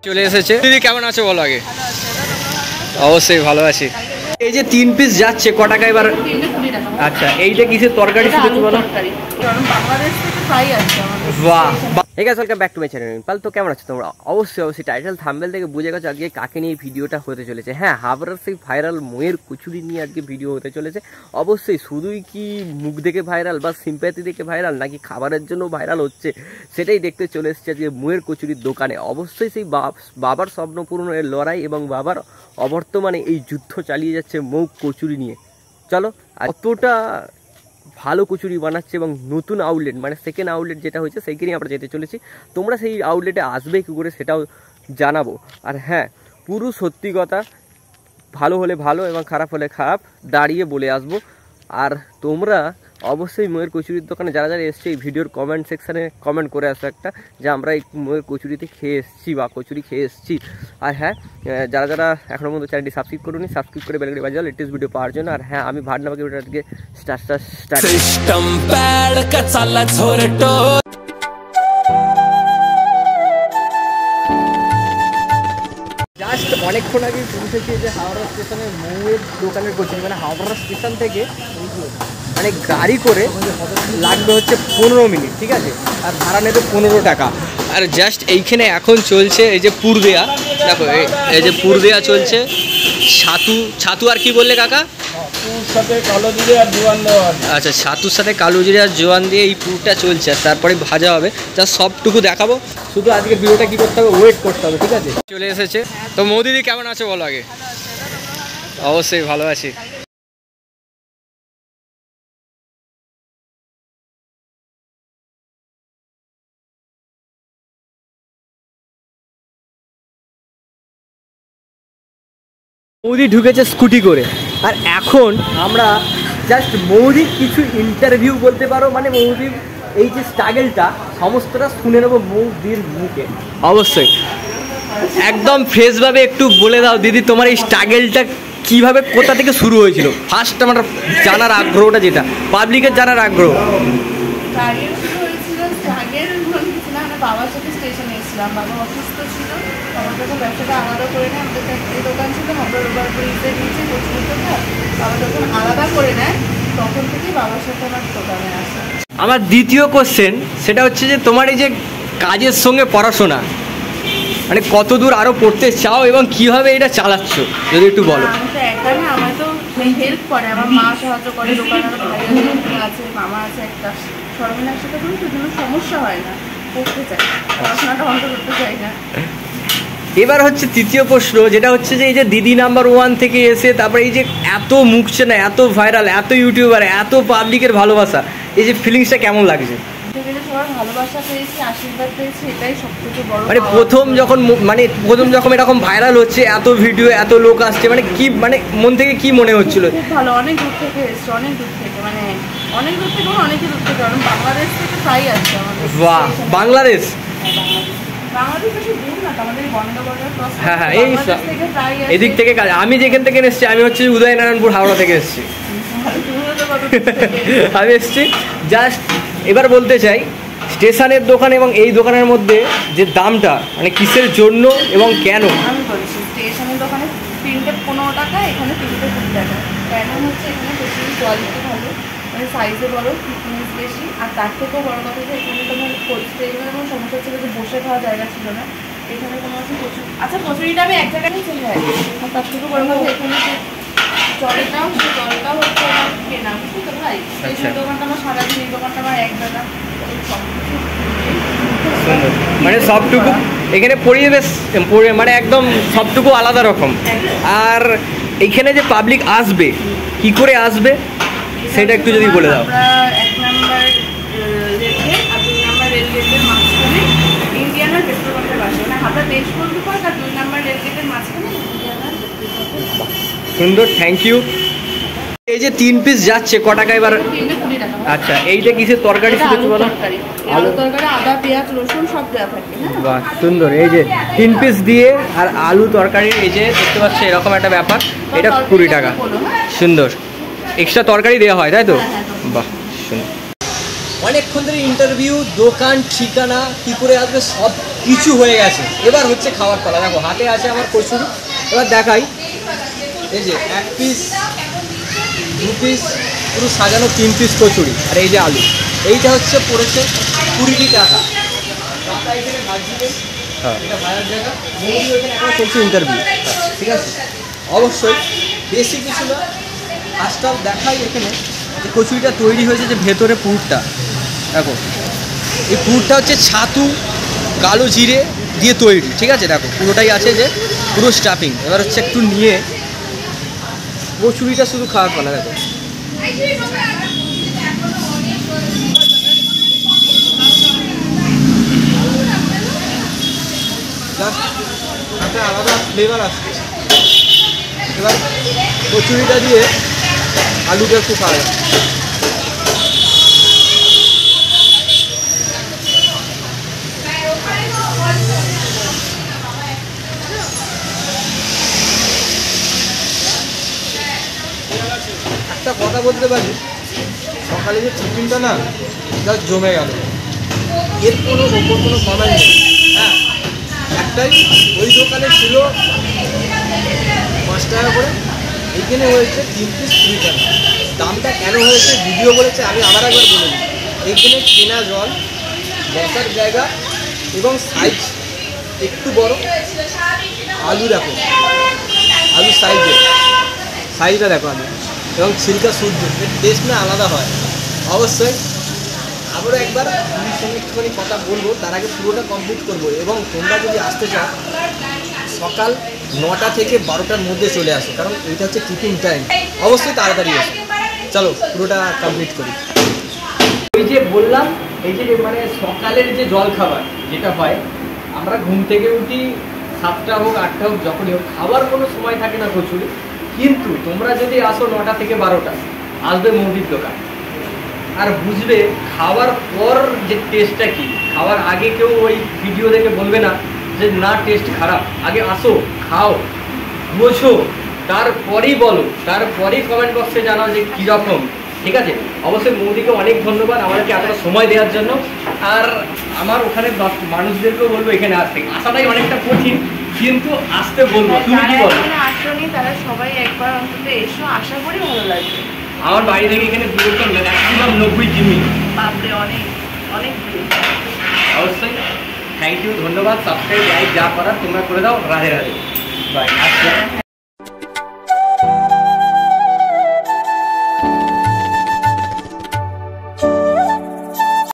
চলে এসেছে। দিদি কেমন আছো বলো আগে? অবশ্যই ভালো আছি। এই যে 3 পিস যাচ্ছে ক টাকা এবার? আচ্ছা, এইটা কিসের তরকারি শুধু একটু বলো। বাহ, hey guys, welcome back to my channel. পাল তো কেমন আছো তোমরা? অবশ্যই টাইটেল থাম্বনেল থেকে বুঝে গেছো আজকে কাকে নিয়ে ভিডিওটা হতে চলেছে। হ্যাঁ, হাবড়ার সেই ভাইরাল ময়ের কচুরি নিয়ে আজকে ভিডিও হতে চলেছে। অবশ্যই শুধুই কি মুখ দেখে ভাইরাল বা সিম্প্যাথি দেখে ভাইরাল নাকি খাবারের জন্য ভাইরাল হচ্ছে সেটাই দেখতে চলে এসেছে আজকে ময়ের কচুরির দোকানে। অবশ্যই সেই বাবার স্বপ্ন পূরণের লড়াই এবং বাবার অবর্তমানে এই যুদ্ধ চালিয়ে যাচ্ছে মৌ কচুরি নিয়ে। চলো, কতটা ভালো কচুরি বানাচ্ছে এবং নতুন আউটলেট মানে সেকেন্ড আউটলেট যেটা হয়েছে সেইখানেই আমরা যেতে চলেছি। তোমরা সেই আউটলেটে আসবে কী করে সেটাও জানাবো। আর হ্যাঁ, পুরো সত্যি কথা, ভালো হলে ভালো এবং খারাপ হলে খারাপ দাঁড়িয়ে বলে আসবো। আর তোমরা অবশ্যই ময়ের কচুরির দোকানে যারা যারা এসছে এই ভিডিওর কমেন্ট সেকশানে কমেন্ট করে আসো একটা, যে আমরা এই ময়ের কচুরিতে খেয়ে এসেছি বা কচুরি খেয়ে এসেছি। আর হ্যাঁ, যারা যারা এখনও পর্যন্ত চ্যানেলটি সাবস্ক্রাইব করুনি, সাবস্ক্রাইব করে বেলঘড়ি বাজাও লেটেস্ট ভিডিও পাওয়ার জন্য। আর হ্যাঁ, আমি ভাট নামকে ভিডিওটাকে জাস্ট অনেকক্ষণ আগে পৌঁছেছি যে হাওড়া স্টেশনের মৌয়ের দোকানের কচুরি, মানে হাওড়া স্টেশন থেকে মানে গাড়ি করে লাগবে হচ্ছে 15 মিনিট, ঠিক আছে, আর ভাড়া নেবে 15 টাকা। আর জাস্ট এইখানে এখন চলছে এই যে পুর দেয়া, দেখো এই যে পুর দেয়া চলছে, ছাতু আর কি বললে কাকা? আচ্ছা, ছাতুর সাথে কালো জিরে আর জোয়ান দিয়ে এই পুরটা চলছে, আর তারপরে ভাজা হবে। যা সবটুকু দেখাবো, শুধু আজকে ভিডিওটা কি করতে হবে, ওয়েট করতে হবে, ঠিক আছে। চলে এসেছে তো। মোদিদি কেমন আছো বলো আগে? অবশ্যই ভালো আছি। মৌদি ঢুকেছে স্কুটি করে, আর এখন আমরা জাস্ট মৌদির কিছু ইন্টারভিউ বলতে পারো, মানে মৌদির এই যে স্ট্রাগলটা সমস্তটা শুনে নেবো মৌদির মুখে। অবশ্যই একদম ফ্রেশভাবে একটু বলে দাও দিদি, তোমার এই স্ট্রাগলটা কীভাবে, কোথা থেকে শুরু হয়েছিল? ফার্স্ট আমার জানার আগ্রহটা, যেটা পাবলিকের জানার আগ্রহ। বাবার সাথে স্টেশনে এসেছিলাম, বাবা অসুস্থ ছিল, বাবার যখন ব্যবসাটা আলাদা করে নেয়, আমাদের একটি দোকান ছিল হাবড়ার ওভার ব্রিজের নিচে কচুরিটা, বাবা যখন আলাদা করে নেয় তখন থেকেই বাবার সাথে আমার দোকানে আসে। আমার দ্বিতীয় কোশ্চেন সেটা হচ্ছে যে তোমার এই যে কাজের সঙ্গে পড়াশোনা, মানে কত দূর আরও পড়তে চাও এবং কীভাবে এটা চালাচ্ছ যদি একটু বলো। আমি তো একা না, আমার তো হেল্প করে, আমার মা সাহায্য করে, দোকানে ভাই আছে, মামা আছে, একটা সরমিনা একসাথে করি, তো কোনো সমস্যা হয় না, করতে চাই, পড়াশোনাটা বন্ধ করতে চাই না। এবার হচ্ছে তৃতীয় প্রশ্ন, যেটা হচ্ছে যে এই যে দিদি নাম্বার 1 থেকে এসে তারপরে এই যে এত মুখ চেনা, এত ভাইরাল, এত ইউটিউবার, এত পাবলিকের ভালোবাসা, এই যে ফিলিংসটা কেমন লাগছে? ভালোবাসা পেয়েছি, আশীর্বাদ পেয়েছি, এটাই সবথেকে বড়। মানে প্রথম যখন এরকম ভাইরাল হচ্ছে, এত ভিডিও, এত লোক আসছে, মানে কি, মানে মন থেকে কি মনে হচ্ছিল? খুব ভালো, অনেক দূর থেকে এসছে, অনেক দূর থেকে, মানে অনেক দূর থেকে, অনেকই দূর থেকে, কারণ বাংলাদেশ থেকে প্রায় আসছে আমাদের। বাহ, বাংলাদেশ? বাংলাদেশ বেশি দূর না, আমাদের বন্দ্যোপাধ্যায় ক্রস। হ্যাঁ হ্যাঁ, এই এদিক থেকে কাজ। আমি যেখান থেকে এসেছি, আমি হচ্ছে উদয়নারায়ণপুর হাওড়া থেকে এসেছি। আমি এসেছি জাস্ট। এবার বলতে চাই, স্টেশনের দোকান এবং এই দোকানের মধ্যে যে দামটা, মানে কিসের জন্য এবং কেন? আমি বলছি, স্টেশনের দোকানে 15 টাকা, এখানে 20 টাকা। কেন হচ্ছে, এখানে বেশি কোয়ালিটি ভালো, মানে সাইজে বড়, ফিটনেস বেশি, আর তার থেকেও বড় কথা যে এখানে তোমার স্টেশনের কোনো সমস্যা ছিল যে বসে খাওয়া জায়গা ছিল না, এখানে তোমার হচ্ছে কচুরি। আচ্ছা, কচুরিটা আমি এক জায়গায় চলে যাই, আর তার থেকে বড় কথা এখানে জলটাও হচ্ছে আমার কেনা, বুঝলি তো ভাই? এই দোকানটা আমার সারাদিন, এই দোকানটা আমার এক বেলা, মানে সবটুকু এখানে পরিবেশ, মানে একদম সবটুকু আলাদা রকম। আর এইখানে যে পাবলিক আসবে, কি করে আসবে সেটা একটু যদি বলে দাও। আমরা 1 নাম্বার রেলগেট আর 2 নাম্বার রেলগেটের মাঝখানে ইন্ডিয়ানার পেট্রোল পাম্পের পাশে, মানে হাবড়া দেশবন্ধু পার্ক আর 2 নাম্বার রেলগেটের মাঝখানে ইন্ডিয়ানার পেট্রোল পাম্প। সুন্দর, থ্যাংক ইউ। এই যে 3 পিস যাচ্ছে ক টাকা এবার? 20 টাকা। আচ্ছা, এইটা কিসের তরকারি শুধু একটু বলো। আলু তরকারি, আদা পেঁয়াজ রসুন সব দেওয়া থাকে। বাহ, সুন্দর। এই যে 3 পিস দিয়ে আর আলু তরকারি, এই যে দেখতে পাচ্ছি এরকম একটা ব্যাপার, এটা 20 টাকা। সুন্দর, এক্সট্রা তরকারি দেওয়া হয় তাই তো? বাহ, সুন্দর। অনেকক্ষণ ধরে ইন্টারভিউ, দোকান, ঠিকানা, কী করে আসবে সব কিছু হয়ে গেছে। এবার হচ্ছে খাওয়ার পালা। দেখো হাতে আছে আমার কচুরি, এবার দেখাই। এই যে 1 পিস, 2 পিস, পুরো সাজানো 3 পিস কচুরি, আর এই যে আলু। এইটা হচ্ছে পড়েছে 20 টাকা। এখানে ভাজিবে, এটা ভাজার জায়গা। মৌরি ওখানে এখন চলছে ইন্টারভিউ, ঠিক আছে। অবশ্যই বেশি কিছু না, ফার্স্ট অফ দেখাই এখানে যে কচুরিটা তৈরি হয়েছে, যে ভেতরে পুরটা দেখো। এই পুরটা হচ্ছে ছাতু, কালো জিরে দিয়ে তৈরি, ঠিক আছে। দেখো পুরোটাই আছে, যে পুরো স্টাফিং। এবার হচ্ছে একটু নিয়ে কচুরিটা শুধু খাওয়ার পালা। দেখো একটা আলাদা ফ্লেভার আসছে। এবার কচুরিটা দিয়ে আলুটা একটু খাওয়া যায়। একটা কথা বলতে পারি, সকালে যে টিফিনটা না জাস্ট জমে গেল। এর কোনো ওপর কোনো কমেন্ট নেই। হ্যাঁ, একটাই, ওই দোকানে ছিল 5 টাকা করে, এইখানে হয়েছে 3 পিস 20 টাকা। দামটা কেন হয়েছে ভিডিও বলেছে, আমি আবার একবার বলে দিই। এইখানে কেনা জল, বসার জায়গা এবং সাইজ একটু বড়। আলু দেখো, আলু সাইজটা দেখো আলু, এবং ছিলকা সূর্য, এর টেস্ট না আলাদা হয়। অবশ্যই আবারও একবার পুরীর সঙ্গে একটুখানি কথা বলবো, তার আগে পুরোটা কমপ্লিট করবো। এবং তোমরা যদি আসতে চাও সকাল 9টা থেকে 12টার মধ্যে চলে আসো, কারণ এইটা হচ্ছে টিফিন টাইম। অবশ্যই তাড়াতাড়ি আসো। চলো পুরোটা কমপ্লিট করি। ওই যে বললাম, এই যে মানে সকালের যে জল খাবার যেটা হয়, আমরা ঘুম থেকে উঠি 7টা হোক 8টা হোক, যখনই হোক, খাবার কোনো সময় থাকে না কচুরি। কিন্তু তোমরা যদি আসো 9টা থেকে 12টা, আসবে মৌরির দোকান, আর বুঝবে খাওয়ার পর যে টেস্টটা কি। খাওয়ার আগে কেউ ওই ভিডিও দেখে বলবে না যে না টেস্ট খারাপ। আগে আসো, খাও, বোঝো, তারপরেই বলো, তারপরেই কমেন্ট বক্সে জানাও যে কীরকম, ঠিক আছে। অবশ্যই মৌদিকে অনেক ধন্যবাদ আমাদেরকে এতটা সময় দেওয়ার জন্য। আর আমার ওখানে মানুষদেরকেও বলবো এখানে আসতে। আসাটাই অনেকটা কঠিন, কিন্তু আসতে বলবো। তুমি কি বলো? আসনি তারা সবাই একবার অন্তত এসো, আশা করি ভালো লাগবে। আমার বাড়ি থেকে এখানে দূরত্ব ম্যাক্সিমাম 90 কিমি। বাপরে, অনেক অনেক। অবশ্যই থ্যাংক ইউ, ধন্যবাদ। সাবস্ক্রাইব, লাইক যা করার তোমরা করে দাও। রাধে রাধে, বাই।